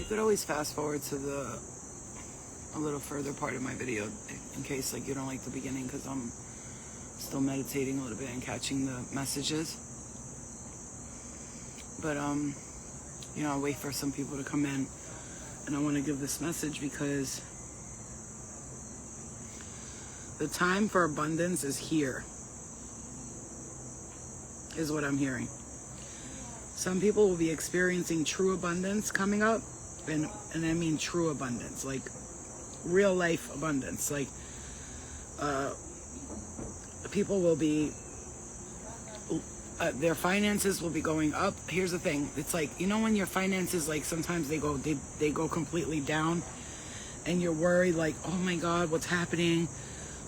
could always fast forward to a little further part of my video in case like you don't like the beginning, because I'm still meditating a little bit and catching the messages. But you know, I'll wait for some people to come in, and I want to give this message because the time for abundance is here, is what I'm hearing. Some people will be experiencing true abundance coming up, and I mean true abundance, like real life abundance. Like people will be, their finances will be going up. Here's the thing, it's like, you know, when your finances, like sometimes they go completely down, and you're worried like, oh my God, what's happening?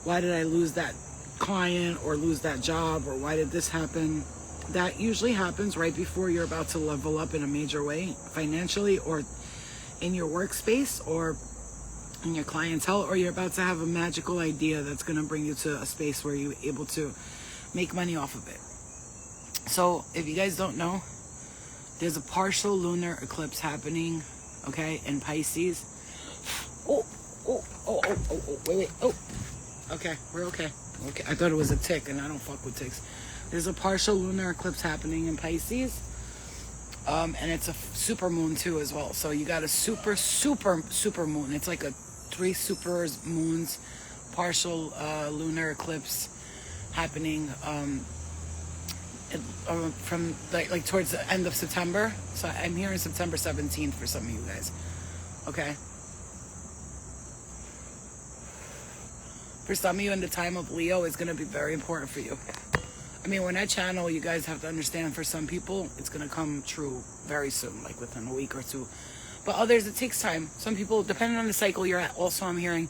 Why did I lose that client or lose that job, or why did this happen? That usually happens right before you're about to level up in a major way, financially, or in your workspace, or in your clientele, or you're about to have a magical idea that's going to bring you to a space where you're able to make money off of it. So if you guys don't know, there's a partial lunar eclipse happening, okay, in Pisces. Wait. Okay, we're okay. Okay, I thought it was a tick, and I don't fuck with ticks. There's a partial lunar eclipse happening in Pisces, and it's a super moon too as well. So you got a super moon. It's like a 3 super moons, partial lunar eclipse happening from like towards the end of September. So I'm hearing September 17th for some of you guys. Okay. For some of you, in the time of Leo, is going to be very important for you. I mean, when I channel, you guys have to understand, for some people, it's going to come true very soon, like within a week or two. But others, it takes time. Some people, depending on the cycle you're at, also I'm hearing,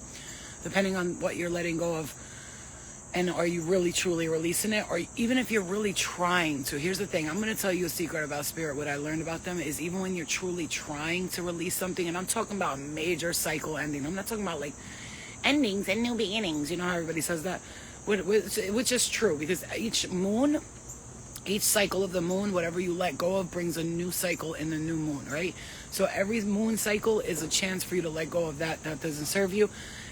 depending on what you're letting go of, and are you really truly releasing it, or even if you're really trying to. Here's the thing, I'm going to tell you a secret about spirit. What I learned about them is, even when you're truly trying to release something, and I'm talking about a major cycle ending, I'm not talking about like endings and new beginnings, you know how everybody says that, which is true, because each cycle of the moon, whatever you let go of, brings a new cycle in the new moon, right? So every moon cycle is a chance for you to let go of that doesn't serve you,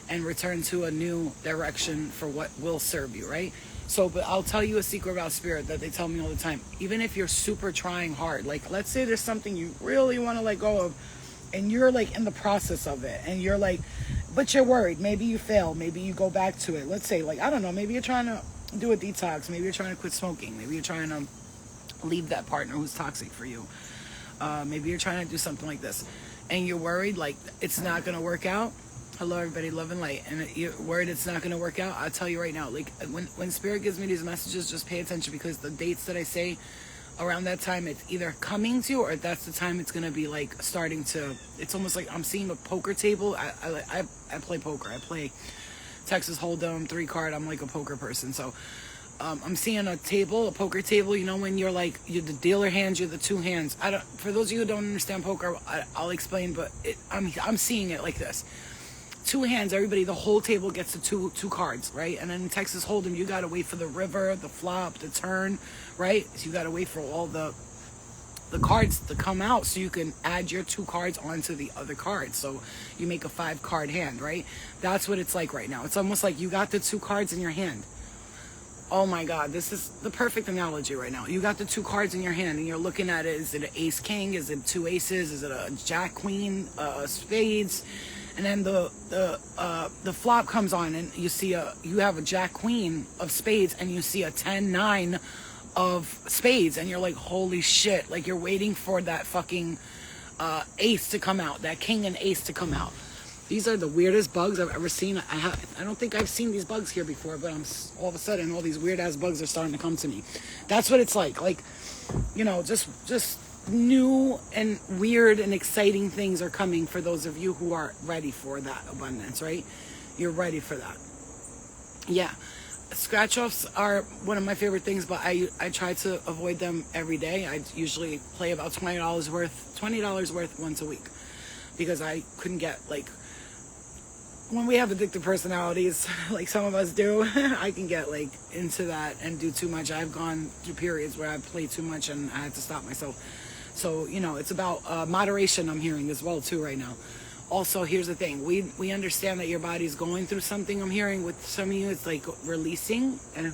and return to a new direction for what will serve you, right? So, but I'll tell you a secret about spirit that they tell me all the time. Even if you're super trying hard, like let's say there's something you really want to let go of, and you're like in the process of it, and you're like, but you're worried, maybe you fail, maybe you go back to it. Let's say, like, I don't know, maybe you're trying to do a detox, maybe you're trying to quit smoking, maybe you're trying to leave that partner who's toxic for you, maybe you're trying to do something like this, and you're worried like it's not going to work out. Hello everybody, love and light. And you're worried it's not going to work out. I'll tell you right now, like when spirit gives me these messages, just pay attention, because the dates that I say around that time, it's either coming to you, or that's the time it's going to be like starting to, it's almost like I'm seeing a poker table. I play poker. I play Texas Hold'em, 3-card. I'm like a poker person. So I'm seeing a poker table, you know, when you're like, you're the dealer hands, you're the 2 hands. For those of you who don't understand poker, I'll explain, but I'm seeing it like this. 2 hands, everybody, the whole table gets the two cards, right? And then in Texas Hold'em, you got to wait for the river, the flop, the turn, right? So you got to wait for all the cards to come out so you can add your 2 cards onto the other cards. So you make a 5-card hand, right? That's what it's like right now. It's almost like you got the 2 cards in your hand. Oh my God, this is the perfect analogy right now. You got the 2 cards in your hand, and you're looking at it. Is it an ace king? Is it 2 aces? Is it a jack queen? Spades? And then the flop comes on, and you have a jack queen of spades, and you see a 10-9 of spades, and you're like, holy shit! Like, you're waiting for that fucking ace to come out, that king and ace to come out. These are the weirdest bugs I've ever seen. I don't think I've seen these bugs here before, but all of a sudden all these weird ass bugs are starting to come to me. That's what it's like. Like, you know, just new and weird and exciting things are coming for those of you who are ready for that abundance, right? You're ready for that. Yeah. Scratch offs are one of my favorite things, but I try to avoid them every day. I usually play about $20 worth once a week, because I couldn't get, like, when we have addictive personalities, like some of us do, I can get like into that and do too much. I've gone through periods where I played too much and I had to stop myself. So, you know, it's about moderation, I'm hearing as well too right now. Also, here's the thing, we understand that your body's going through something. I'm hearing with some of you, it's like releasing. And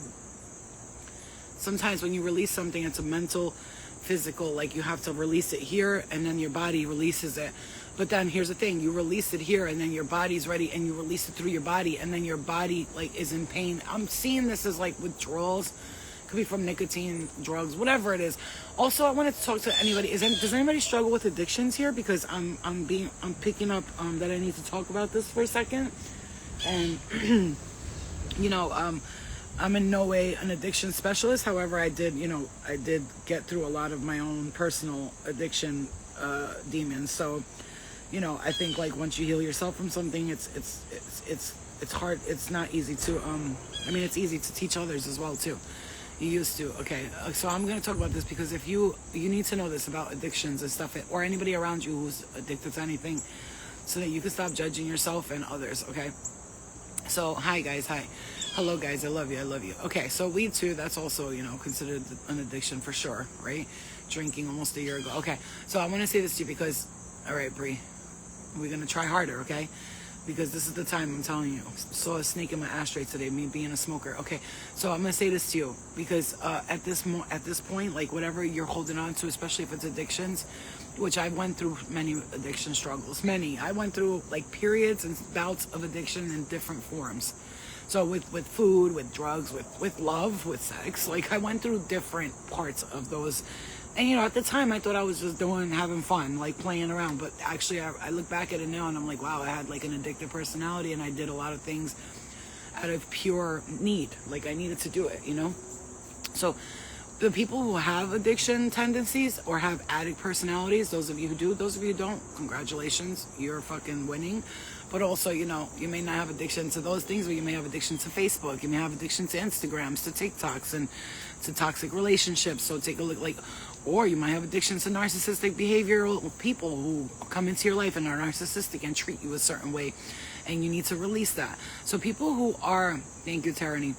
sometimes when you release something, it's a mental, physical, like you have to release it here and then your body releases it. But then here's the thing, you release it here and then your body's ready and you release it through your body and then your body like is in pain. I'm seeing this as like withdrawals. Could be from nicotine, drugs, whatever it is. Also, I wanted to talk to anybody. Does anybody struggle with addictions here? Because I'm picking up that I need to talk about this for a second. And you know, I'm in no way an addiction specialist. However, I did get through a lot of my own personal addiction demons. So, you know, I think like once you heal yourself from something, it's hard. It's not easy to I mean, it's easy to teach others as well too. You used to. Okay, so I'm going to talk about this because if you need to know this about addictions and stuff, or anybody around you who's addicted to anything, so that you can stop judging yourself and others. Okay, so hi guys, hi, hello guys, I love you. Okay, so weed too, that's also, you know, considered an addiction for sure, right? Drinking almost a year ago. Okay, so I want to say this to you because, all right, Bree, we're going to try harder, okay? Because this is the time, I'm telling you. Saw a snake in my ashtray today, me being a smoker. Okay, so I'm gonna say this to you because at this point, like whatever you're holding on to, especially if it's addictions, which I went through many addiction struggles. I went through like periods and bouts of addiction in different forms. So with food, with drugs, with love, with sex, like I went through different parts of those. And, you know, at the time, I thought I was just having fun, like playing around. But actually, I look back at it now and I'm like, wow, I had like an addictive personality and I did a lot of things out of pure need. Like I needed to do it, you know? So the people who have addiction tendencies or have addict personalities, those of you who do, those of you who don't, congratulations, you're fucking winning. But also, you know, you may not have addiction to those things, but you may have addiction to Facebook. You may have addiction to Instagrams, to TikToks, and to toxic relationships. So take a look, like, or you might have addictions to narcissistic behavioral people who come into your life and are narcissistic and treat you a certain way. And you need to release that. So people who are, thank you, Tyranny.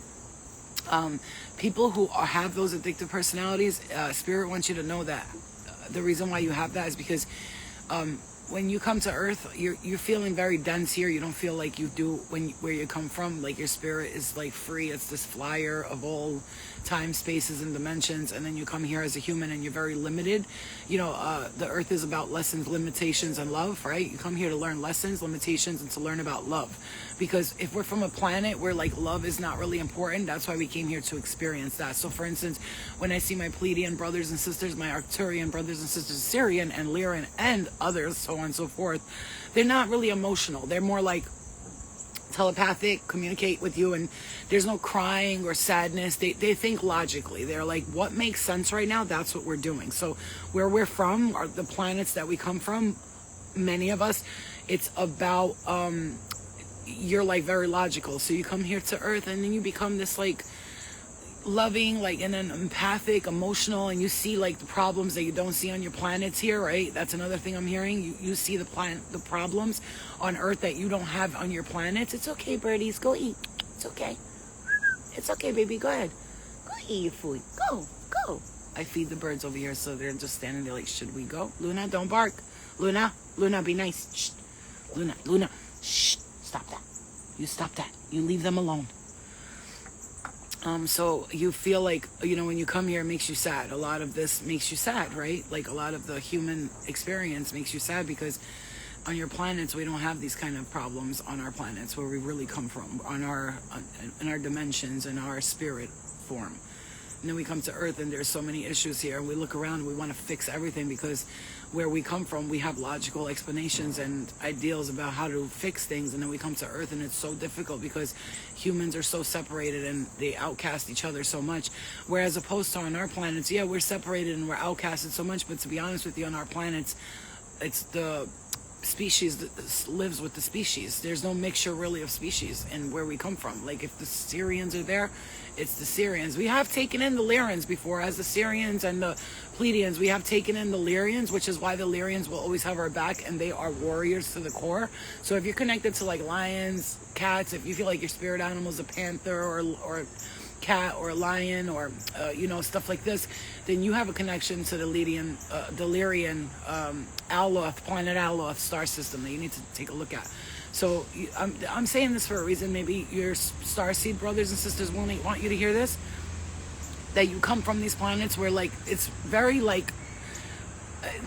People who have those addictive personalities, Spirit wants you to know that the reason why you have that is because when you come to Earth, you're feeling very dense here. You don't feel like you do where you come from. Like your spirit is like free. It's this flyer of all time, spaces, and dimensions. And then you come here as a human and you're very limited. You know, the Earth is about lessons, limitations, and love, right? You come here to learn lessons, limitations, and to learn about love. Because if we're from a planet where like love is not really important, that's why we came here to experience that. So for instance, when I see my Pleiadian brothers and sisters, my Arcturian brothers and sisters, Sirian and Lyran and others, so on and so forth, they're not really emotional. They're more like telepathic, communicate with you, and there's no crying or sadness. They think logically. They're like, what makes sense right now, that's what we're doing. So where we're from, are the planets that we come from, many of us, it's about you're like very logical. So you come here to Earth and then you become this like loving, like, and then empathic, emotional, and you see like the problems that you don't see on your planets here, right? That's another thing I'm hearing. You see the problems on Earth that you don't have on your planets. It's okay, birdies, go eat. It's okay. It's okay, baby, go ahead. Go eat your food. Go. I feed the birds over here, so they're just standing there like, should we go? Luna, don't bark. Luna, be nice. Shh. Luna, shh. Stop that. You stop that. You leave them alone. So you feel like, you know, when you come here, it makes you sad. A lot of this makes you sad, right? Like a lot of the human experience makes you sad because on your planets, we don't have these kind of problems on our planets where we really come from, in our dimensions, in our spirit form. And then we come to Earth and there's so many issues here. We look around and we want to fix everything because where we come from, we have logical explanations and ideals about how to fix things. And then we come to Earth and it's so difficult because humans are so separated and they outcast each other so much. Whereas opposed to on our planets, yeah, we're separated and we're outcasted so much. But to be honest with you, on our planets, it's the species that lives with the species. There's no mixture really of species and where we come from. Like if the Syrians are there, it's the Syrians. We have taken in the Lyrans before, as the Syrians and the Pleiadians. We have taken in the Lyrians, which is why the Lyrians will always have our back, and they are warriors to the core. So if you're connected to like lions, cats, if you feel like your spirit animal is a panther or cat or a lion or, stuff like this, then you have a connection to the Delirian Aloth, planet Aloth star system that you need to take a look at. So I'm saying this for a reason. Maybe your starseed brothers and sisters want you to hear this, that you come from these planets where, like, it's very, like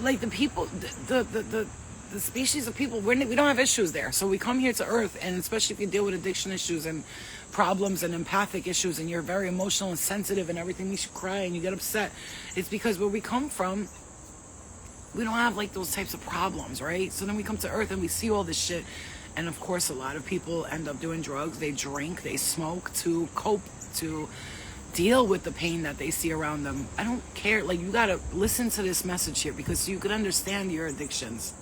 the people, the species of people, we don't have issues there. So we come here to Earth, and especially if you deal with addiction issues and problems and empathic issues, and you're very emotional and sensitive and everything makes you cry and you get upset, it's because where we come from, we don't have, like, those types of problems, right? So then we come to Earth and we see all this shit. And of course, a lot of people end up doing drugs. They drink, they smoke to cope, to deal with the pain that they see around them. I don't care. Like, you gotta listen to this message here, because you could understand your addictions.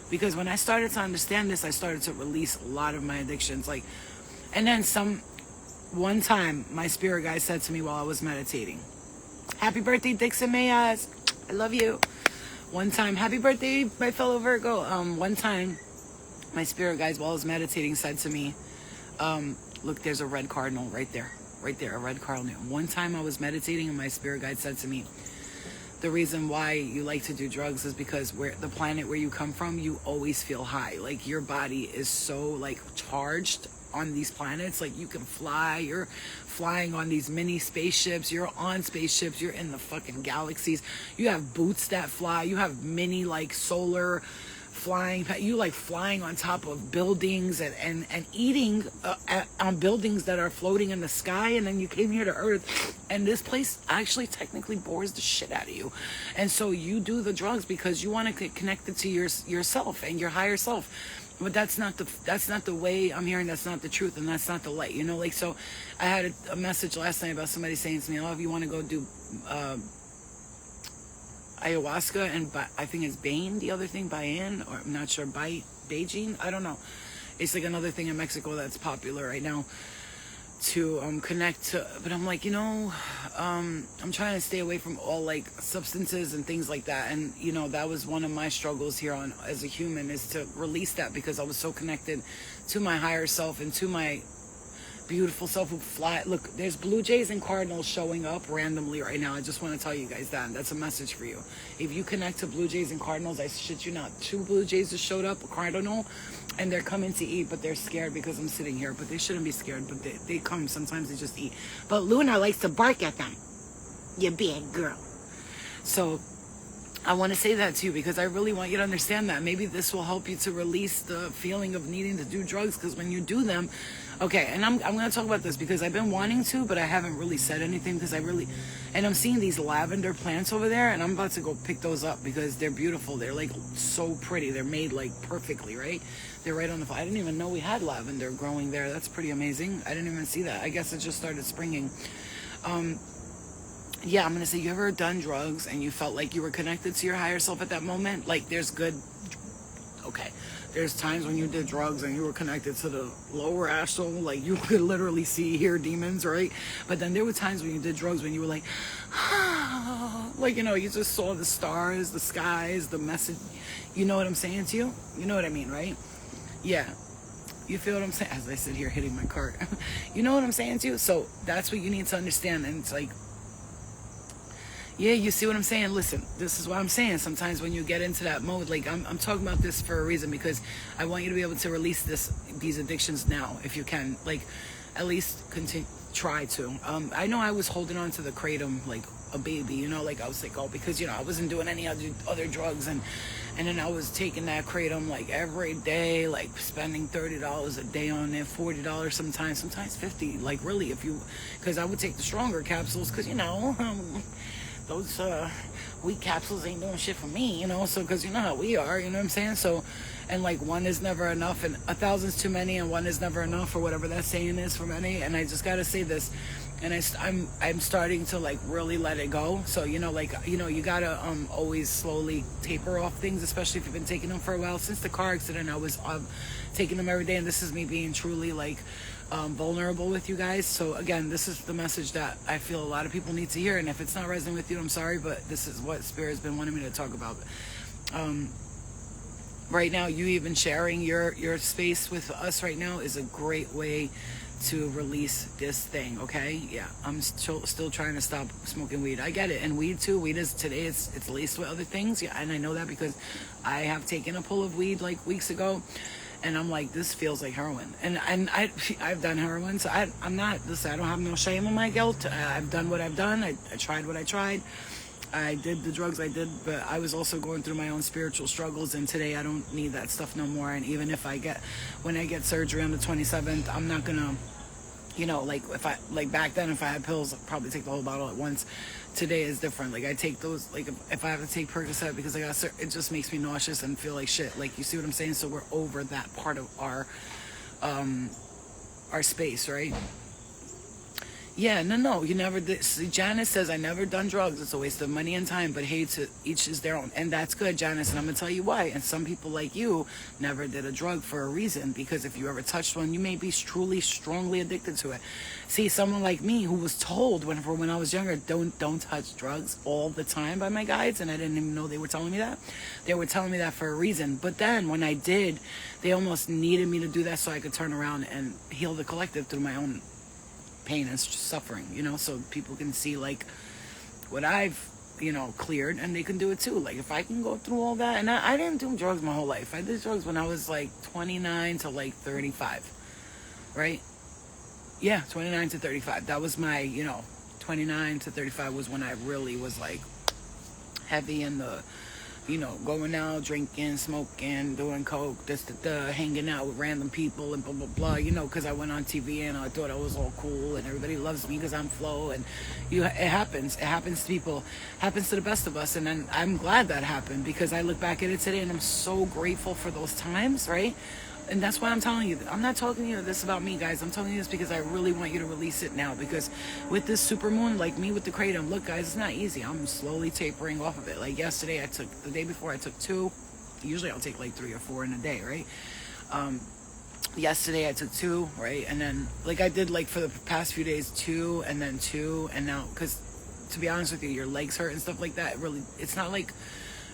Because when I started to understand this, I started to release a lot of my addictions. Like, and then one time, my spirit guide said to me while I was meditating, "Happy birthday, Dixon Mayas. I love you." One time, happy birthday, my fellow Virgo. One time, my spirit guides, while I was meditating, said to me, "Look, there's a red cardinal right there, a red cardinal." One time I was meditating, and my spirit guide said to me, "The reason why you like to do drugs is because the planet where you come from, you always feel high. Like, your body is so, like, charged on these planets. Like, you can fly. You're flying on these mini spaceships. You're on spaceships. You're in the fucking galaxies. You have boots that fly. You have mini, like, solar flying. You, like, flying on top of buildings and eating on buildings that are floating in the sky. And then you came here to Earth, and this place actually technically bores the shit out of you. And so you do the drugs because you want to get connected to yourself and your higher self. But that's not the way I'm hearing. That's not the truth, and that's not the light. Like, so I had a message last night about somebody saying to me, "Oh, if you want to go do ayahuasca," and I think it's Bain, the other thing, Bayan, or I'm not sure, Beijing, I don't know. It's like another thing in Mexico that's popular right now to connect to. But I'm like, I'm trying to stay away from all, like, substances and things like that. And that was one of my struggles here on as a human, is to release that, because I was so connected to my higher self and to my beautiful self who fly. Look, there's blue jays and cardinals showing up randomly right now. I just want to tell you guys that. That's a message for you. If you connect to blue jays and cardinals, I shit you not, 2 blue jays just showed up, a cardinal, and they're coming to eat, but they're scared because I'm sitting here. But they shouldn't be scared, but they come. Sometimes they just eat. But Luna likes to bark at them. You big girl. So I want to say that to you, because I really want you to understand that. Maybe this will help you to release the feeling of needing to do drugs, because when you do them, okay, and I'm going to talk about this because I've been wanting to, but I haven't really said anything, because and I'm seeing these lavender plants over there, and I'm about to go pick those up because they're beautiful. They're, like, so pretty. They're made, like, perfectly, right? They're right on the, I didn't even know we had lavender growing there. That's pretty amazing. I didn't even see that. I guess it just started springing. Yeah, I'm going to say, you ever done drugs and you felt like you were connected to your higher self at that moment? Like, there's times when you did drugs and you were connected to the lower astral, like, you could literally hear demons, right? But then there were times when you did drugs when you were like, like, you just saw the stars, the skies, the message. You know what I'm saying to you? You know what I mean, right? Yeah. You feel what I'm saying? As I sit here hitting my cart. You know what I'm saying to you? So that's what you need to understand. And it's like, yeah, you see what I'm saying? Listen, this is what I'm saying. Sometimes when you get into that mode, like, I'm talking about this for a reason, because I want you to be able to release these addictions now, if you can. Like, at least try to. I know I was holding on to the kratom like a baby, like I was like, oh, because, I wasn't doing any other drugs, and then I was taking that kratom like every day, like spending $30 a day on it, $40 sometimes $50, like, really, because I would take the stronger capsules, because, those weak capsules ain't doing shit for me, so, because you know how we are, you know what I'm saying? So, and like, one is never enough, and 1,000's too many, and one is never enough, or whatever that saying is for many. And I just gotta say this, and I'm starting to, like, really let it go. So, you gotta always slowly taper off things, especially if you've been taking them for a while. Since the car accident, I was taking them every day, and this is me being truly, like, vulnerable with you guys. So again, this is the message that I feel a lot of people need to hear, and if it's not resonating with you, I'm sorry, but this is what Spirit has been wanting me to talk about. right now, you even sharing your space with us right now is a great way to release this thing. Okay, yeah, I'm still trying to stop smoking weed. I get it. And weed too, weed is today, it's laced with other things. Yeah, and I know that because I have taken a pull of weed like weeks ago, and I'm like, this feels like heroin. And I've done heroin, so I'm not, listen, I don't have no shame in my guilt. I've done what I've done. I tried what I tried. I did the drugs I did, but I was also going through my own spiritual struggles, and today I don't need that stuff no more. And even if when I get surgery on the 27th, I'm not gonna, like if I, like back then, if I had pills, I'd probably take the whole bottle at once. Today is different. Like I take those, like if I have to take Percocet because it just makes me nauseous and feel like shit. Like, you see what I'm saying? So we're over that part of our space, right? Yeah, no, you never did. See, Janice says, I never done drugs. It's a waste of money and time, but hey, to each is their own. And that's good, Janice, and I'm going to tell you why. And some people like you never did a drug for a reason, because if you ever touched one, you may be truly, strongly addicted to it. See, someone like me who was told when I was younger, don't touch drugs all the time by my guides, and I didn't even know they were telling me that. They were telling me that for a reason. But then when I did, they almost needed me to do that so I could turn around and heal the collective through my own pain and suffering, so people can see like what I've, cleared, and they can do it too. Like if I can go through all that, and I didn't do drugs my whole life. I did drugs when I was like 29 to like 35, right? Yeah, 29 to 35. That was my, 29 to 35 was when I really was like heavy in the, going out, drinking, smoking, doing coke, hanging out with random people and blah, blah, blah, because I went on TV and I thought I was all cool and everybody loves me because I'm Flo, and it happens to people, happens to the best of us. And then I'm glad that happened, because I look back at it today and I'm so grateful for those times, right? And that's why I'm telling you, I'm not talking to you this about me, guys. I'm telling you this because I really want you to release it now. Because with this supermoon, like me with the kratom, look, guys, it's not easy. I'm slowly tapering off of it. Like yesterday, the day before I took 2. Usually I'll take like 3 or 4 in a day, right? Yesterday I took 2, right? And then like I did like for the past few days 2 and then 2. And now, because to be honest with you, your legs hurt and stuff like that. It's not like,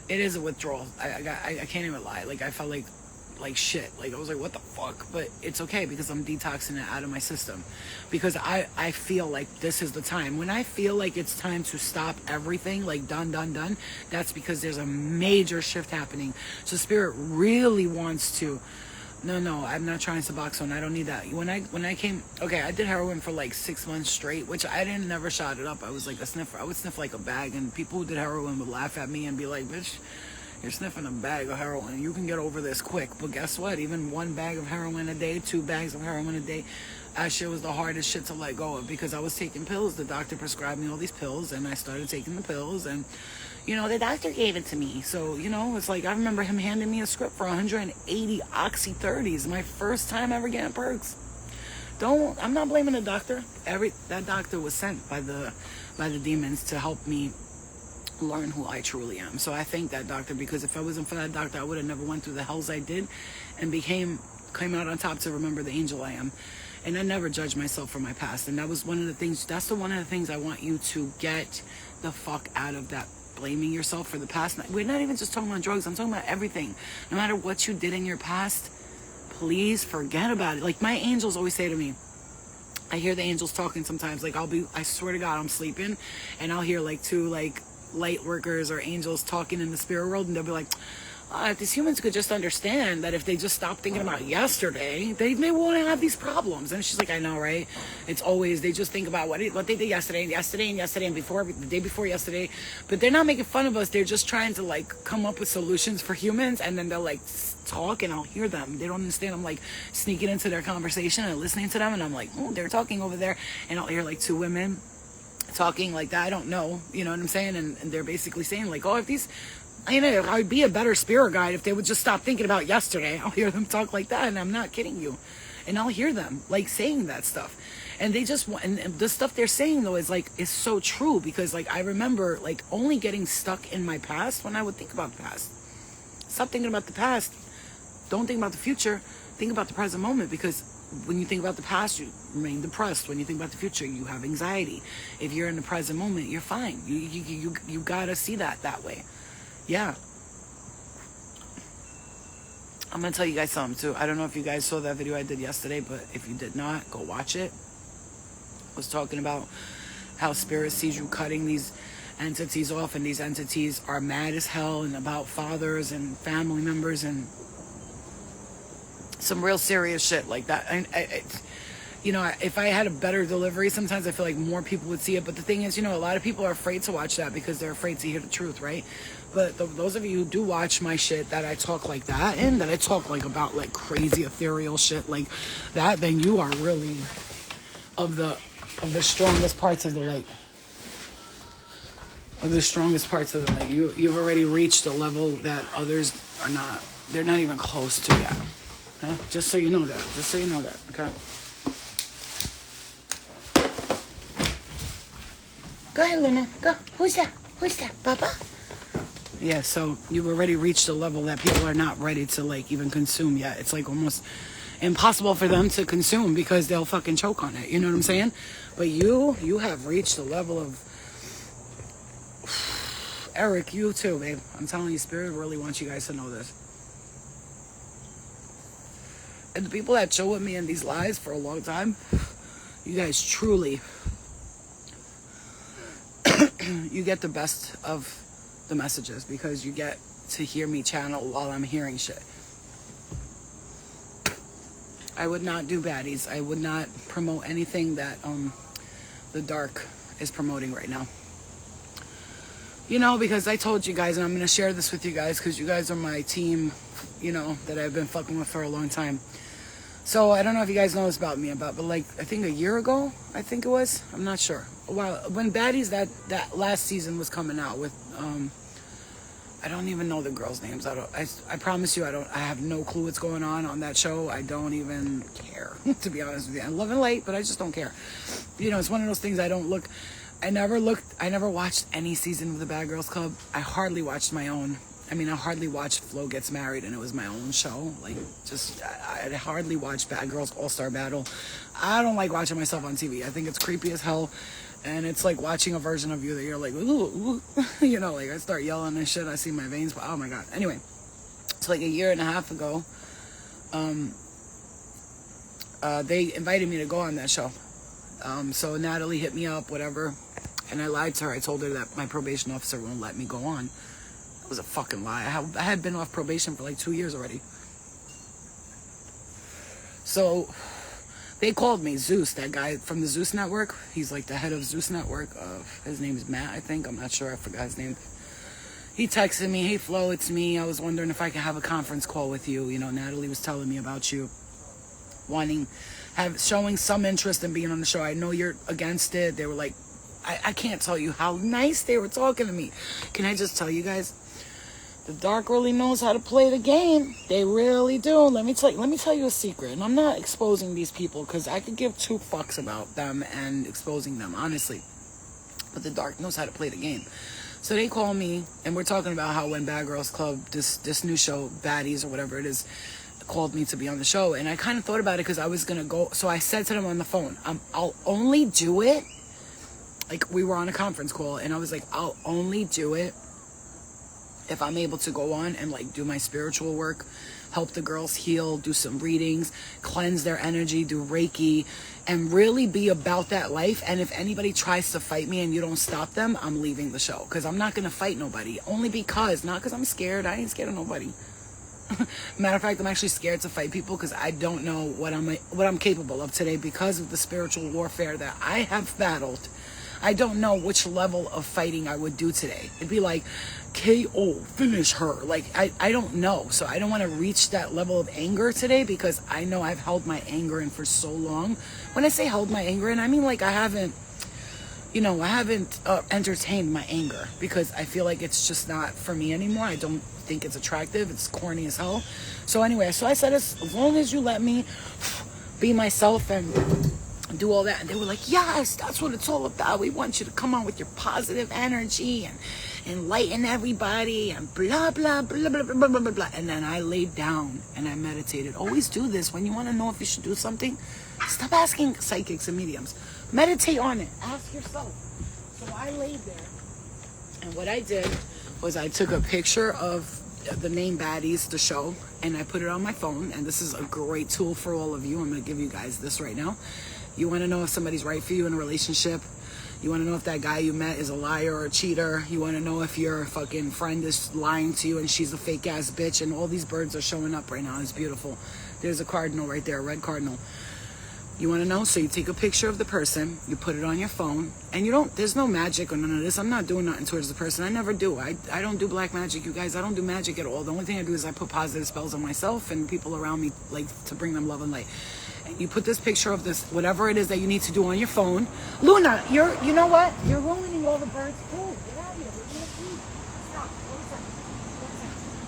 it is a withdrawal. I can't even lie. Like I felt like shit. Like I was like, what the fuck? But it's okay, because I'm detoxing it out of my system, because I feel like this is the time. When I feel like it's time to stop everything, like done, that's because there's a major shift happening. So Spirit really wants to, no, I'm not trying Suboxone. I don't need that. When I came, okay, I did heroin for like 6 months straight, which I never shot it up. I was like a sniffer. I would sniff like a bag, and people who did heroin would laugh at me and be like, bitch, you're sniffing a bag of heroin. You can get over this quick. But guess what? Even 1 bag of heroin a day, 2 bags of heroin a day, that shit was the hardest shit to let go of, because I was taking pills. The doctor prescribed me all these pills, and I started taking the pills, and, the doctor gave it to me. So, it's like, I remember him handing me a script for 180 Oxy 30s, my first time ever getting perks. I'm not blaming the doctor. That doctor was sent by the demons to help me learn who I truly am. So I thank that doctor, because if I wasn't for that doctor, I would have never went through the hells I did and came out on top to remember the angel I am. And I never judged myself for my past. And that was one of the things, one of the things I want you to get the fuck out of, that blaming yourself for the past. We're not even just talking about drugs. I'm talking about everything. No matter what you did in your past, please forget about it. Like my angels always say to me, I hear the angels talking sometimes. Like I swear to God, I'm sleeping and I'll hear like 2 like light workers or angels talking in the spirit world, and they'll be like, if these humans could just understand that if they just stop thinking about yesterday, they won't have these problems. And she's like, I know, right? It's always, they just think about what they did yesterday and before, the day before yesterday. But they're not making fun of us. They're just trying to like come up with solutions for humans, and then they'll like talk, and I'll hear them. They don't understand. I'm like sneaking into their conversation and listening to them, and I'm like, oh, they're talking over there, and I'll hear like 2 women talking like that. I don't know, you know what I'm saying? And they're basically saying like, oh, if these, I'd be a better spirit guide if they would just stop thinking about yesterday. I'll hear them talk like that, and I'm not kidding you. And I'll hear them like saying that stuff. And they just want, and the stuff they're saying though is so true, because like I remember like only getting stuck in my past when I would think about the past. Stop thinking about the past. Don't think about the future. Think about the present moment, because when you think about the past, you remain depressed. When you think about the future, you have anxiety. If you're in the present moment, you're fine. You gotta see that way. Yeah. I'm going to tell you guys something too. I don't know if you guys saw that video I did yesterday, but if you did not, go watch it. I was talking about how Spirit sees you cutting these entities off, and these entities are mad as hell and about fathers and family members and some real serious shit like that. You know, if I had a better delivery, sometimes I feel like more people would see it. But the thing is, you know, a lot of people are afraid to watch that because they're afraid to hear the truth, right? But those of you who do watch my shit that I talk like that and that I talk like about like crazy ethereal shit like that, then you are really of the strongest parts of the light. Of the strongest parts of the light. You've already reached a level that others are not. They're not even close to yet. Huh? Just so you know that. Just so you know that. Okay. Go ahead, Luna. Go. Who's that? Who's that? Papa? Yeah, so you've already reached a level that people are not ready to, like, even consume yet. It's, like, almost impossible for them to consume because they'll fucking choke on it. You know what I'm saying? But you have reached a level of... Eric, you too, babe. I'm telling you, Spirit really wants you guys to know this. And the people that chill with me in these lives for a long time, you guys truly... you get the best of the messages because you get to hear me channel while I'm hearing shit. I would not do baddies. I would not promote anything that the dark is promoting right now. You know, because I told you guys, and I'm going to share this with you guys because you guys are my team, you know, that I've been fucking with for a long time. So I don't know if you guys know this about me, but like I think a year ago, I think it was, I'm not sure. Well, when Baddies that last season was coming out with, I don't even know the girls' names. I promise you, I have no clue what's going on that show. I don't even care, to be honest with you. I love it late, but I just don't care. You know, it's one of those things I never watched any season of the Bad Girls Club. I hardly watched my own. I mean, I hardly watched Flo Gets Married, and it was my own show. Like, just, I hardly watched Bad Girls All-Star Battle. I don't like watching myself on TV. I think it's creepy as hell, and it's like watching a version of you that you're like, ooh, you know, like, I start yelling and shit, I see my veins, but oh my God. Anyway, it's like a year and a half ago, they invited me to go on that show. So Natalie hit me up, whatever, and I lied to her. I told her that my probation officer won't let me go on. It was a fucking lie. I had been off probation for like 2 years already. So they called me, Zeus, that guy from the Zeus Network. He's like the head of Zeus Network. His name is Matt, I think. I'm not sure. I forgot his name. He texted me, hey Flo, it's me. I was wondering if I could have a conference call with you. You know, Natalie was telling me about you. Showing some interest in being on the show. I know you're against it. They were like, I can't tell you how nice they were talking to me. Can I just tell you guys? The dark really knows how to play the game. They really do. Let me tell you a secret. And I'm not exposing these people because I could give two fucks about them and exposing them, honestly. But the dark knows how to play the game. So they call me, and we're talking about how when Bad Girls Club, this new show, Baddies or whatever it is, called me to be on the show. And I kind of thought about it because I was going to go. So I said to them on the phone, I'll only do it. Like, we were on a conference call, and I was like, I'll only do it if I'm able to go on and like do my spiritual work, help the girls heal, do some readings, cleanse their energy, do Reiki, and really be about that life. And if anybody tries to fight me and you don't stop them, I'm leaving the show. Because I'm not going to fight nobody. Only because, not because I'm scared. I ain't scared of nobody. Matter of fact, I'm actually scared to fight people because I don't know what I'm capable of today because of the spiritual warfare that I have battled. I don't know which level of fighting I would do today. It'd be like, KO, finish her. Like, I don't know. So I don't want to reach that level of anger today because I know I've held my anger in for so long. When I say held my anger in, I mean like I haven't entertained my anger because I feel like it's just not for me anymore. I don't think it's attractive. It's corny as hell. So anyway, so I said, as long as you let me be myself and do all that. And they were like, yes, that's what it's all about. We want you to come on with your positive energy and enlighten everybody and blah, blah, blah, blah, blah, blah, blah, blah. And then I laid down and I meditated. Always do this. When you want to know if you should do something, stop asking psychics and mediums. Meditate on it. Ask yourself. So I laid there. And what I did was I took a picture of, the name Baddies, the show, and I put it on my phone. And this is a great tool for all of you. I'm going to give you guys this right now. You want to know if somebody's right for you in a relationship. You want to know if that guy you met is a liar or a cheater. You want to know if your fucking friend is lying to you and she's a fake ass bitch. And all these birds are showing up right now. It's beautiful. There's a cardinal right there, a red cardinal. You want to know? So you take a picture of the person, you put it on your phone, and you don't, there's no magic or none of this. I'm not doing nothing towards the person. I never do. I don't do black magic, you guys. I don't do magic at all. The only thing I do is I put positive spells on myself and people around me, like, to bring them love and light. And you put this picture of this, whatever it is that you need to do on your phone. Luna, you know what? You're ruining all the birds' food. Get out of here. We're gonna eat. Stop. Go inside.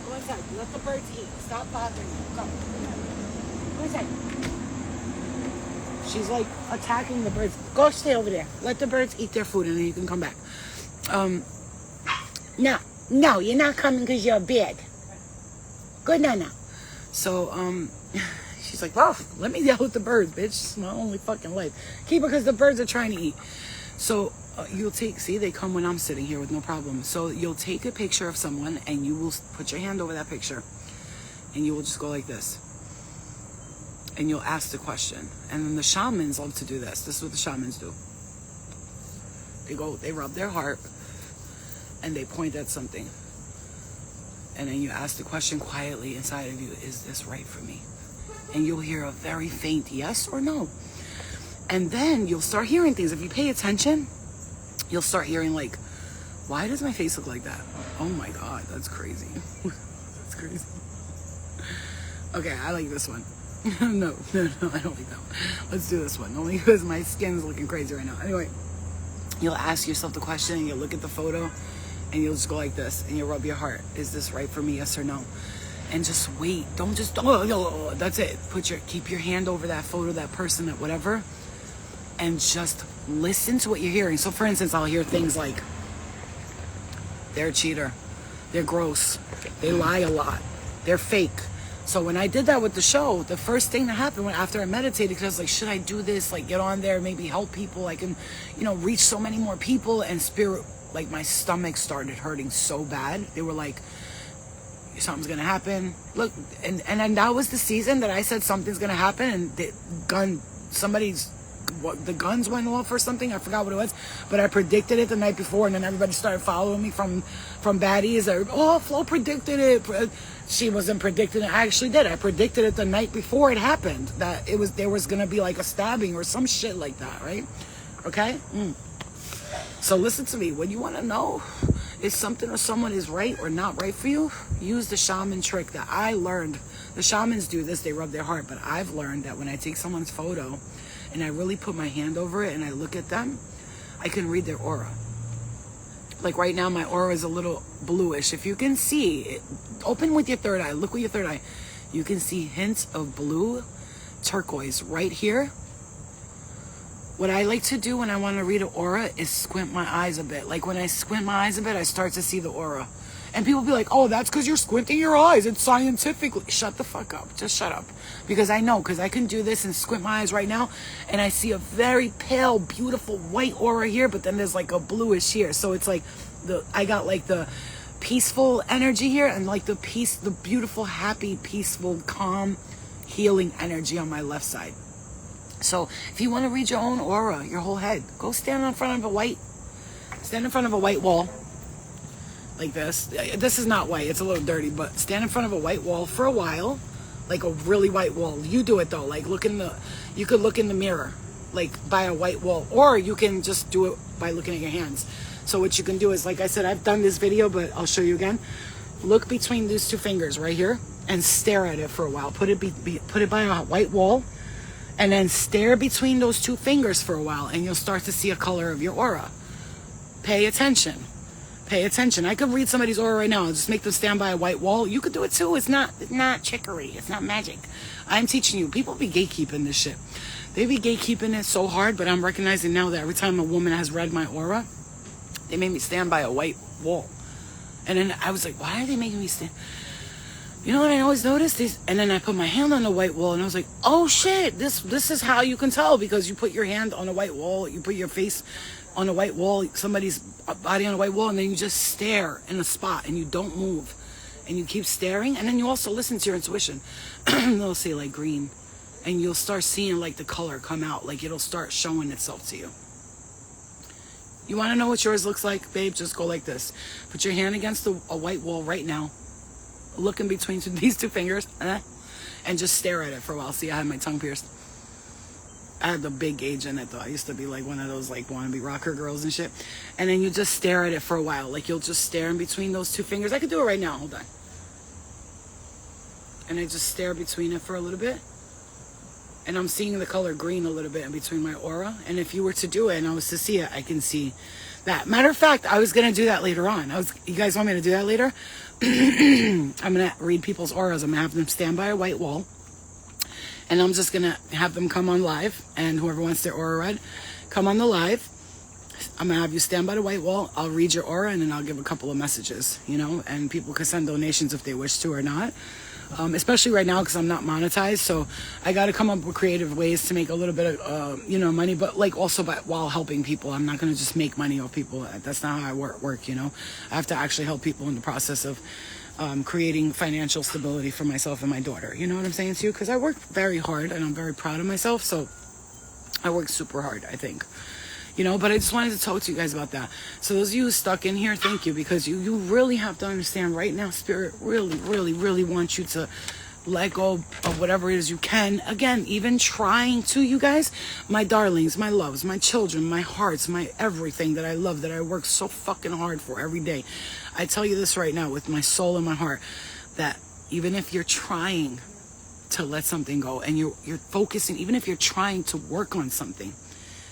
Go inside. Go inside. Let the birds eat. Stop bothering them. Go inside. She's like attacking the birds. Go stay over there. Let the birds eat their food and then you can come back. No, you're not coming because you're bad. Good now. So, she's like, well, let me yell at the birds, bitch. It's my only fucking life. Keep it because the birds are trying to eat. So, you'll take, see, they come when I'm sitting here with no problem. So, you'll take a picture of someone and you will put your hand over that picture. And you will just go like this. And you'll ask the question. And then the shamans love to do this. This is what the shamans do. They rub their heart and they point at something. And then you ask the question quietly inside of you, is this right for me? And you'll hear a very faint yes or no. And then you'll start hearing things. If you pay attention, you'll start hearing like, why does my face look like that? Oh my God, that's crazy. That's crazy. Okay, I like this one. No, I don't like that one. Let's do this one. Only because my skin's looking crazy right now. Anyway, you'll ask yourself the question and you'll look at the photo and you'll just go like this and you'll rub your heart. Is this right for me? Yes or no? And just wait. Don't just, that's it. Keep your hand over that photo, that person, that whatever, and just listen to what you're hearing. So for instance, I'll hear things like, they're a cheater. They're gross. They lie a lot. They're fake. So when I did that with the show, the first thing that happened after I meditated, because I was like, should I do this? Like, get on there, maybe help people. I can, reach so many more people. And spirit, like, my stomach started hurting so bad. They were like, something's going to happen. Look, and then that was the season that I said something's going to happen. And the guns went off or something. I forgot what it was. But I predicted it the night before. And then everybody started following me from Baddies. Flo predicted it. She wasn't predicting it. I actually did. I predicted it the night before it happened. That there was going to be like a stabbing or some shit like that, right? Okay? So listen to me. When you want to know if something or someone is right or not right for you, use the shaman trick that I learned. The shamans do this. They rub their heart. But I've learned that when I take someone's photo and I really put my hand over it and I look at them, I can read their aura. Like right now, my aura is a little bluish. If you can see, open with your third eye. Look with your third eye. You can see hints of blue, turquoise right here. What I like to do when I want to read an aura is squint my eyes a bit. Like when I squint my eyes a bit, I start to see the aura. And people be like, oh, that's because you're squinting your eyes. It's scientifically. Shut the fuck up. Just shut up. Because I know, because I can do this and squint my eyes right now. And I see a very pale, beautiful white aura here. But then there's like a bluish here. So it's like, I got like the peaceful energy here. And like the beautiful, happy, peaceful, calm, healing energy on my left side. So if you want to read your own aura, your whole head, go stand in front of a white wall. Like this. This is not white. It's a little dirty, but stand in front of a white wall for a while, like a really white wall. You do it though. Like you could look in the mirror, like by a white wall, or you can just do it by looking at your hands. So what you can do is, like I said, I've done this video, but I'll show you again. Look between these two fingers right here and stare at it for a while. Put it by a white wall, and then stare between those two fingers for a while, and you'll start to see a color of your aura. Pay attention. Pay attention. I could read somebody's aura right now and just make them stand by a white wall. You could do it too. It's not trickery. It's not magic. I'm teaching you. People be gatekeeping this shit. They be gatekeeping it so hard, but I'm recognizing now that every time a woman has read my aura, they made me stand by a white wall. And then I was like, why are they making me stand? You know what I always noticed? And then I put my hand on the white wall and I was like, oh shit, this is how you can tell, because you put your hand on a white wall, you put your face on a white wall, somebody's body on a white wall, and then you just stare in a spot and you don't move. and you keep staring, and then you also listen to your intuition. They'll say like green, and you'll start seeing like the color come out, like it'll start showing itself to you. You want to know what yours looks like, babe? Just go like this. Put your hand against a white wall right now. Look in between these two fingers, and just stare at it for a while. See, I had my tongue pierced. I had the big gauge in it though. I used to be like one of those like wannabe rocker girls and shit. And then you just stare at it for a while. Like you'll just stare in between those two fingers. I could do it right now. Hold on. And I just stare between it for a little bit. And I'm seeing the color green a little bit in between my aura. And if you were to do it and I was to see it, I can see that. Matter of fact, I was going to do that later on. You guys want me to do that later? I'm going to read people's auras. I'm going to have them stand by a white wall. And I'm just going to have them come on live. And whoever wants their aura read, come on the live. I'm going to have you stand by the white wall. I'll read your aura and then I'll give a couple of messages, you know. And people can send donations if they wish to or not. Especially right now because I'm not monetized. So I got to come up with creative ways to make a little bit of, money. But like also while helping people. I'm not going to just make money off people. That's not how I work, you know. I have to actually help people in the process of creating financial stability for myself and my daughter. You know what I'm saying to you? Because I work very hard and I'm very proud of myself. So I work super hard, I think. You know, but I just wanted to talk to you guys about that. So those of you who stuck in here, thank you. Because you really have to understand right now, Spirit really, really, really wants you to let go of whatever it is you can. Again, even trying to, you guys, my darlings, my loves, my children, my hearts, my everything that I love, that I work so fucking hard for every day. I tell you this right now with my soul and my heart, that even if you're trying to let something go and you're focusing, even if you're trying to work on something,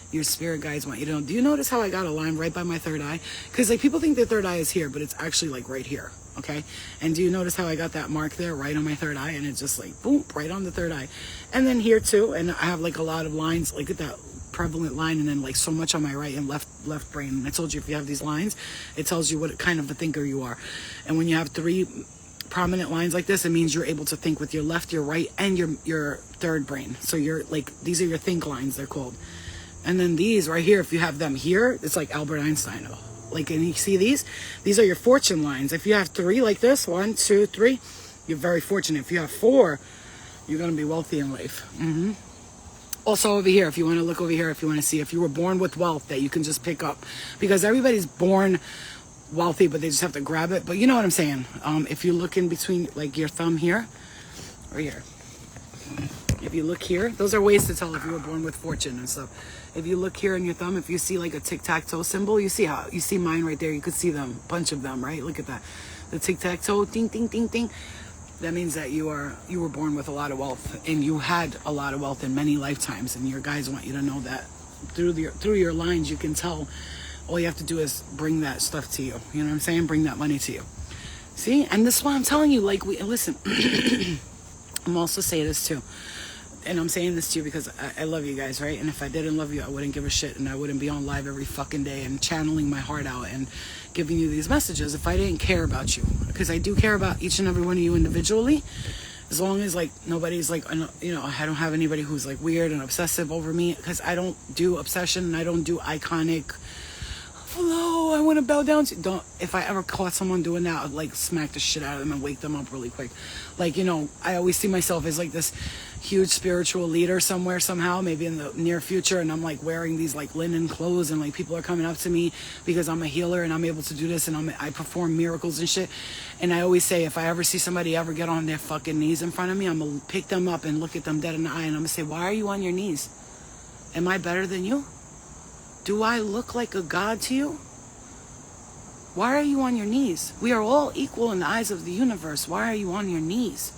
your spirit guides want you to know. Do you notice how I got a line right by my third eye? Because like people think their third eye is here, but it's actually like right here. Okay. And do you notice how I got that mark there right on my third eye? And it's just like boom, right on the third eye. And then here too. And I have like a lot of lines, like at that prevalent line, and then like so much on my right and left brain. And I told you if you have these lines, it tells you what kind of a thinker you are. And when you have 3 prominent lines like this, it means you're able to think with your left, your right, and your third brain. So you're like, these are your think lines, they're called. And then these right here, if you have them here, it's like Albert Einstein. Like, and you see these are your fortune lines. If you have 3 like this, 1, 2, 3, you're very fortunate. If you have 4, you're going to be wealthy in life. Also over here, if you want to look over here, if you want to see if you were born with wealth that you can just pick up, because everybody's born wealthy, but they just have to grab it. But you know what I'm saying? If you look in between like your thumb here or here, if you look here, those are ways to tell if you were born with fortune and stuff. If you look here in your thumb, if you see like a tic-tac-toe symbol, you see mine right there. You could see them, a bunch of them, right? Look at that. The tic-tac-toe, ding, ding, ding, ding. That means that you were born with a lot of wealth, and you had a lot of wealth in many lifetimes. And your guides want you to know that through your lines, you can tell. All you have to do is bring that stuff to you. You know what I'm saying? Bring that money to you. See? And this is why I'm telling you, like, listen, I'm also saying this too. And I'm saying this to you because I love you guys, right? And if I didn't love you, I wouldn't give a shit, and I wouldn't be on live every fucking day and channeling my heart out and giving you these messages if I didn't care about you. Because I do care about each and every one of you individually. As long as, like, nobody's, like, you know, I don't have anybody who's, like, weird and obsessive over me. Because I don't do obsession, and I don't do iconic, hello, I want to bow down to. If I ever caught someone doing that, I'd like smack the shit out of them and wake them up really quick. Like, you know, I always see myself as like this huge spiritual leader somewhere, somehow, maybe in the near future. And I'm like wearing these like linen clothes, and like people are coming up to me because I'm a healer and I'm able to do this, and I perform miracles and shit. And I always say, if I ever see somebody ever get on their fucking knees in front of me, I'm going to pick them up and look at them dead in the eye, and I'm going to say, why are you on your knees? Am I better than you? Do I look like a god to you? Why are you on your knees? We are all equal in the eyes of the universe. Why are you on your knees?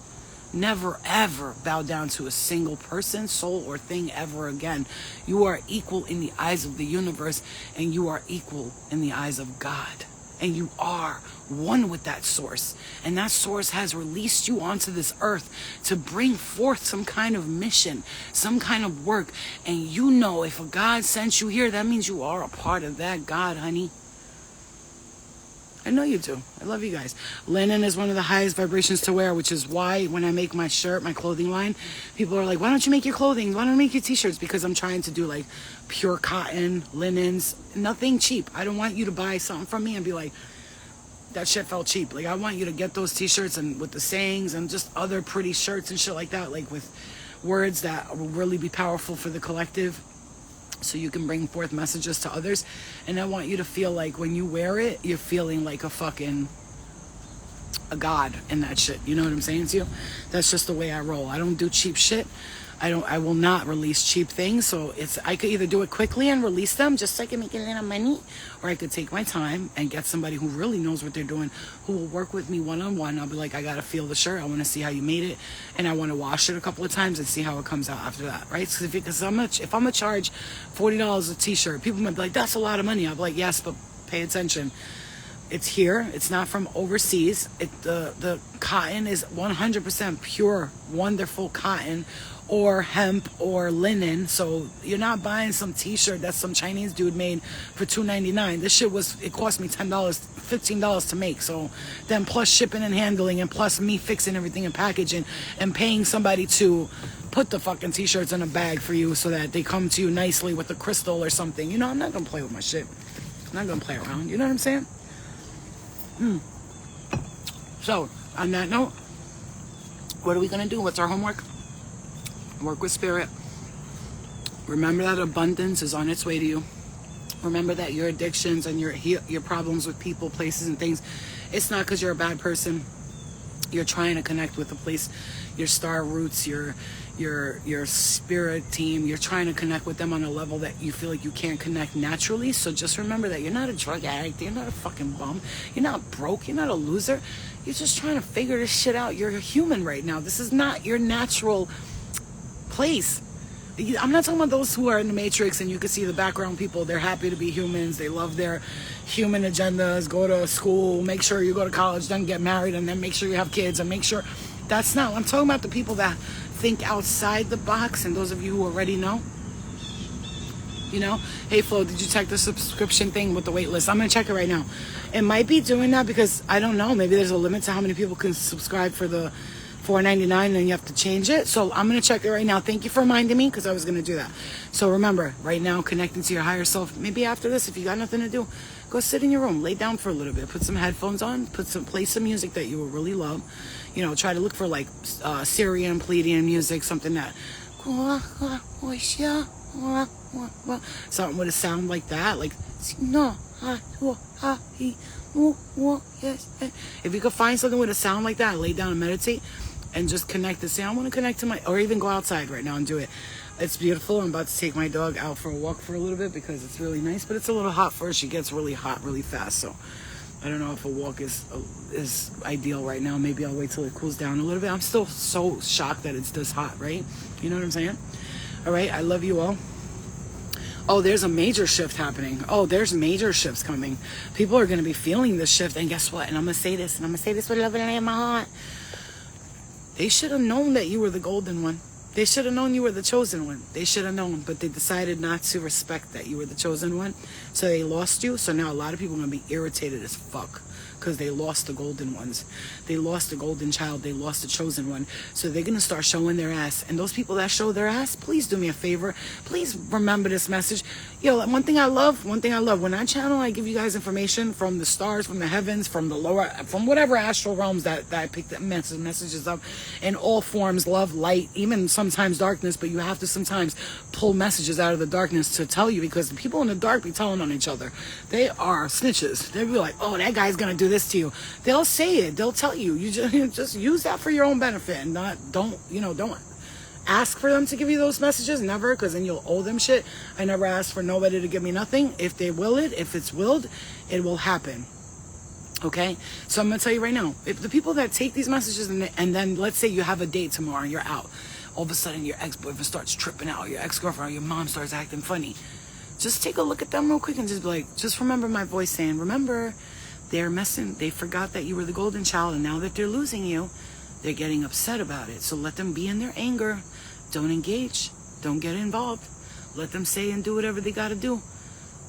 Never, ever bow down to a single person, soul, or thing ever again. You are equal in the eyes of the universe, and you are equal in the eyes of God. And you are one with that source. And that source has released you onto this earth to bring forth some kind of mission, some kind of work. And you know, if a God sent you here, that means you are a part of that God, honey. I know you do. I love you guys. Linen is one of the highest vibrations to wear, which is why when I make my shirt, my clothing line, people are like, why don't you make your clothing? Why don't you make your t-shirts? Because I'm trying to do like pure cotton, linens, nothing cheap. I don't want you to buy something from me and be like, that shit felt cheap. Like, I want you to get those t-shirts and with the sayings and just other pretty shirts and shit like that, like with words that will really be powerful for the collective, so you can bring forth messages to others. And I want you to feel like when you wear it, you're feeling like a god in that shit. You know what I'm saying to you? That's just the way I roll. I don't do cheap shit. I will not release cheap things. So I could either do it quickly and release them just so I can make a little money, or I could take my time and get somebody who really knows what they're doing, who will work with me one-on-one. I'll be like, I gotta feel the shirt. I want to see how you made it, and I want to wash it a couple of times and see how it comes out after that, right? Because if I'm gonna charge $40 a t-shirt, people might be like, that's a lot of money. I'll be like, yes, but pay attention. It's here. It's not from overseas. The cotton is 100% pure, wonderful cotton, or hemp or linen. So you're not buying some t-shirt that some Chinese dude made for $2.99. This shit it cost me $10, $15 to make. So then plus shipping and handling, and plus me fixing everything and packaging and paying somebody to put the fucking t-shirts in a bag for you so that they come to you nicely with a crystal or something. You know, I'm not gonna play with my shit. I'm not gonna play around. You know what I'm saying? So on that note, what are we gonna do? What's our homework? Work with spirit. Remember that abundance is on its way to you. Remember that your addictions and your problems with people, places, and things, it's not because you're a bad person. You're trying to connect with a place, your star roots, your spirit team. You're trying to connect with them on a level that you feel like you can't connect naturally. So just remember that you're not a drug addict. You're not a fucking bum. You're not broke. You're not a loser. You're just trying to figure this shit out. You're a human right now. This is not your natural place. I'm not talking about those who are in the Matrix and you can see the background people. They're happy to be humans. They love their human agendas. Go to school, make sure you go to college, then get married, and then make sure you have kids, and make sure. That's not. I'm talking about the people that think outside the box, and those of you who already know. You know, hey Flo, did you check the subscription thing with the wait list? I'm gonna check it right now. It might be doing that because I don't know. Maybe there's a limit to how many people can subscribe for the $4.99, and you have to change it. So I'm going to check it right now. Thank you for reminding me, because I was going to do that. So remember, right now, connecting to your higher self. Maybe after this, if you got nothing to do, go sit in your room, lay down for a little bit, put some headphones on, play some music that you will really love. You know, try to look for like Syrian, Pleiadian music, something that something with a sound like that, like if you could find something with a sound like that, lay down and meditate and just connect and say, I want to connect to my, or even go outside right now and do it. It's beautiful. I'm about to take my dog out for a walk for a little bit because it's really nice, but it's a little hot for her. She gets really hot really fast, so I don't know if a walk is ideal right now. Maybe I'll wait till it cools down a little bit. I'm still so shocked that it's this hot, right? You know what I'm saying? All right, I love you all. Oh, there's a major shift happening. Oh, there's major shifts coming. People are going to be feeling this shift, and guess what? And I'm going to say this, and I'm going to say this with love in my heart. They should have known that you were the golden one. They should have known you were the chosen one. They should have known, but they decided not to respect that you were the chosen one. So they lost you. So now a lot of people are going to be irritated as fuck because they lost the golden ones. They lost the golden child. They lost the chosen one. So they're going to start showing their ass. And those people that show their ass, please do me a favor. Please remember this message. Yo, one thing I love, when I channel, I give you guys information from the stars, from the heavens, from the lower, from whatever astral realms that I pick the messages up in all forms, love, light, even sometimes darkness, but you have to sometimes pull messages out of the darkness to tell you, because the people in the dark be telling on each other. They are snitches. They'll be like, oh, that guy's going to do this to you. They'll say it. They'll tell you. You just use that for your own benefit, and don't ask for them to give you those messages. Never, because then you'll owe them shit. I never asked for nobody to give me nothing. If they will it, if it's willed, it will happen. Okay? So I'm going to tell you right now, if the people that take these messages and then let's say you have a date tomorrow and you're out, all of a sudden your ex-boyfriend starts tripping out, your ex-girlfriend or your mom starts acting funny, just take a look at them real quick and just be like, just remember my voice saying, remember, they're messing, they forgot that you were the golden child, and now that they're losing you, they're getting upset about it. So let them be in their anger. Don't engage. Don't get involved. Let them say and do whatever they got to do.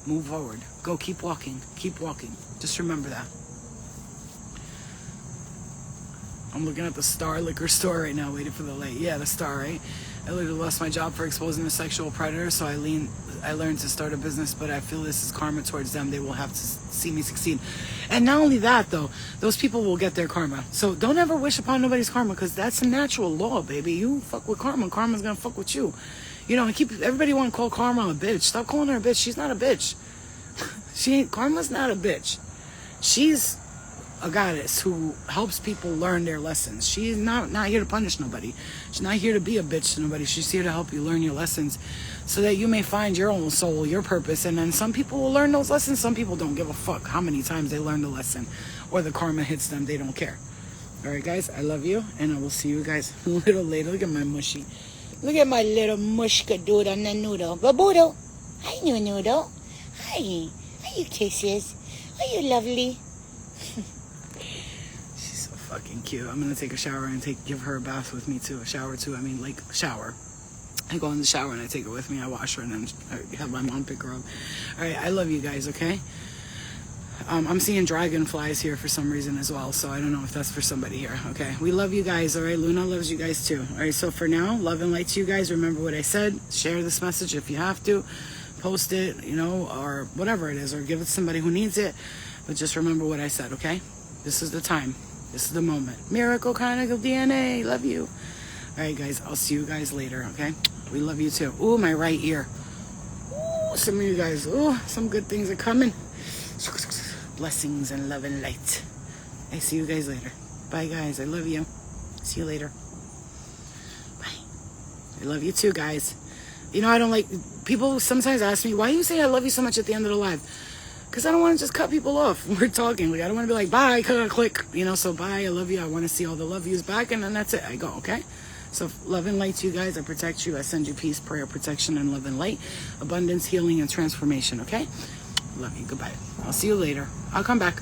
Move forward. Go, keep walking. Keep walking. Just remember that. I'm looking at the Star liquor store right now, waiting for the light. Yeah, the Star, right? I literally lost my job for exposing a sexual predator, so I learned to start a business, but I feel this is karma towards them. They will have to see me succeed. And not only that, though, those people will get their karma. So don't ever wish upon nobody's karma, because that's a natural law, baby. You fuck with karma, karma's gonna fuck with you. You know, everybody want to call karma a bitch. Stop calling her a bitch. She's not a bitch. Karma's not a bitch. She's a goddess who helps people learn their lessons. She's not here to punish nobody. She's not here to be a bitch to nobody. She's here to help you learn your lessons so that you may find your own soul, your purpose. And then some people will learn those lessons. Some people don't give a fuck how many times they learn the lesson or the karma hits them. They don't care. All right, guys, I love you, and I will see you guys a little later. Look at my mushy. Look at my little mushka dude on the noodle. Baboodle. Hi, new noodle. Hi. Hi, you kisses. Are you lovely? She's so fucking cute. I'm gonna take a shower and give her a bath with me too. A shower too. I mean, like, shower. I go in the shower and I take her with me. I wash her and then I have my mom pick her up. All right, I love you guys. Okay. I'm seeing dragonflies here for some reason as well, so I don't know if that's for somebody here. Okay, we love you guys. All right, Luna loves you guys too. All right, so for now, love and light to you guys. Remember what I said. Share this message if you have to. Post it, you know, or whatever it is, or give it to somebody who needs it. But just remember what I said, okay? This is the time. This is the moment. Miracle Chronicle DNA. Love you. All right, guys. I'll see you guys later, okay? We love you too. Ooh, my right ear. Ooh, some of you guys. Ooh, some good things are coming. Blessings and love and light. I see you guys later. Bye, guys. I love you. See you later. Bye. I love you too, guys. You know, I don't like... People sometimes ask me, why do you say I love you so much at the end of the live? Because I don't want to just cut people off. We're talking. Like, I don't want to be like, bye, click. You know, so bye, I love you. I want to see all the love yous back, and then that's it. I go, okay? So love and light to you guys. I protect you. I send you peace, prayer, protection, and love and light. Abundance, healing, and transformation, okay? Love you. Goodbye. I'll see you later. I'll come back.